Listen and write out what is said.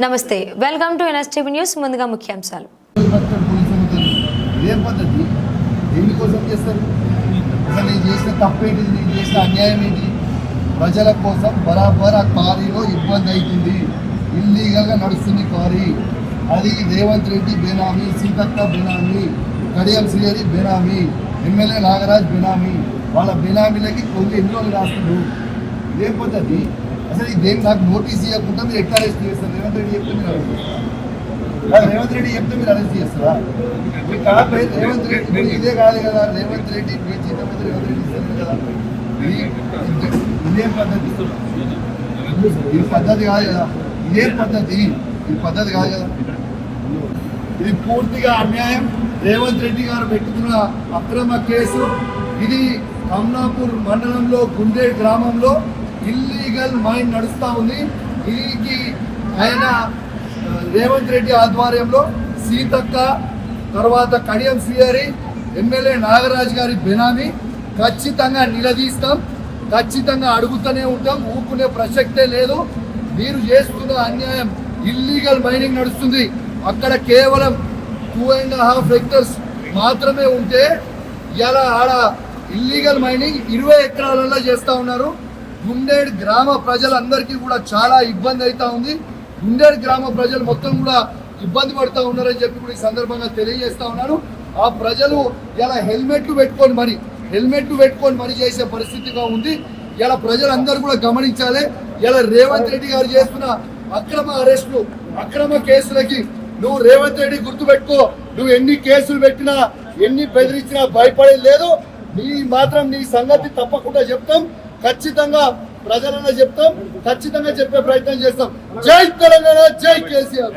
నమస్తే, welcome to NSTV news. ముందుగా ముఖ్యాంశాలు. ఇదే పద్ధతి దేనికోసం చేస్తారు? అసలు నేను చేసిన తప్పేంటి, నేను చేసిన అన్యాయం ఏంటి? ప్రజల కోసం బరాబర్ ఆ క్వారీలో ఇబ్బంది అవుతుంది, ఇల్లీగల్గా నడుస్తుంది క్వారీ. అది రేవంత్ రెడ్డి బేనామీ, సీతక్క బేనామీ, కడియం శ్రీహరి బేనామీ, ఎమ్మెల్యే నాగరాజ్ బేనామీ. వాళ్ళ బేనామీలకి కొన్ని ఎన్ని రోజులు రాస్తున్నారు. ఇదే పద్ధతి. అసలు ఇదేం నాకు నోటీస్ ఇవ్వకుండా మీరు ఎట్లా అరెస్ట్ చేస్తారు? రేవంత్ రెడ్డి చెప్తే మీరు అరెస్ట్ చేస్తారు. రేవంత్ రెడ్డి చెప్తే మీరు అరెస్ట్ చేస్తారా? మీరు కాదు రేవంత్ రెడ్డి, ఇదే కాదు కదా రేవంత్ రెడ్డి, మీ జీతం మీద రేవంత్ రెడ్డి ఇస్తారు కదా. ఇదేం పద్ధతి? ఇది పద్ధతి కాదు కదా. ఇదేం పద్ధతి? ఇది పద్ధతి కాదు కదా. ఇది పూర్తిగా అన్యాయం. రేవంత్ రెడ్డి గారు పెట్టుకున్న అక్రమ కేసు ఇది. కమలాపూర్ మండలంలో గుండేడ్ గ్రామంలో ఇల్లీగల్ మైన్ నడుస్తూ ఉంది. దీనికి ఆయన రేవంత్ రెడ్డి ఆధ్వర్యంలో సీతక్క, తర్వాత కడియం శ్రీహరి, ఎమ్మెల్యే నాగరాజ్ గారి బెనామీ. ఖచ్చితంగా నిలదీస్తాం, ఖచ్చితంగా అడుగుతూనే ఉంటాం, ఊపుకునే ప్రసక్తే లేదు. మీరు చేస్తున్న అన్యాయం. ఇల్లీగల్ మైనింగ్ నడుస్తుంది అక్కడ. కేవలం 2.5 హెక్టర్స్ మాత్రమే ఉంటే ఇలా ఆడ ఇల్లీగల్ మైనింగ్ 20 ఎకరాలలో చేస్తూ ఉన్నారు. గుండేడ్ గ్రామ ప్రజలందరికీ కూడా చాలా ఇబ్బంది అవుతా ఉంది. గుండేడ్ గ్రామ ప్రజలు మొత్తం కూడా ఇబ్బంది పడుతూ ఉన్నారని చెప్పి కూడా ఈ సందర్భంగా తెలియజేస్తా ఉన్నాను. ఆ ప్రజలు ఇలా హెల్మెట్లు పెట్టుకొని మరి చేసే పరిస్థితిగా ఉంది. ఇలా ప్రజలందరూ కూడా గమనించాలి. ఇలా రేవంత్ రెడ్డి గారు చేస్తున్న అక్రమ అరెస్టులు, అక్రమ కేసులకి నువ్వు రేవంత్ రెడ్డి గుర్తుపెట్టుకో. నువ్వు ఎన్ని కేసులు పెట్టినా, ఎన్ని బెదిరించినా భయపడేది లేదు. నీ సంగతి తప్పకుండా చెప్తాం, ఖచ్చితంగా ప్రజలన్నా చెప్తాం, ఖచ్చితంగా చెప్పే ప్రయత్నం చేస్తాం. జై తెలంగాణ, జై కేసీఆర్.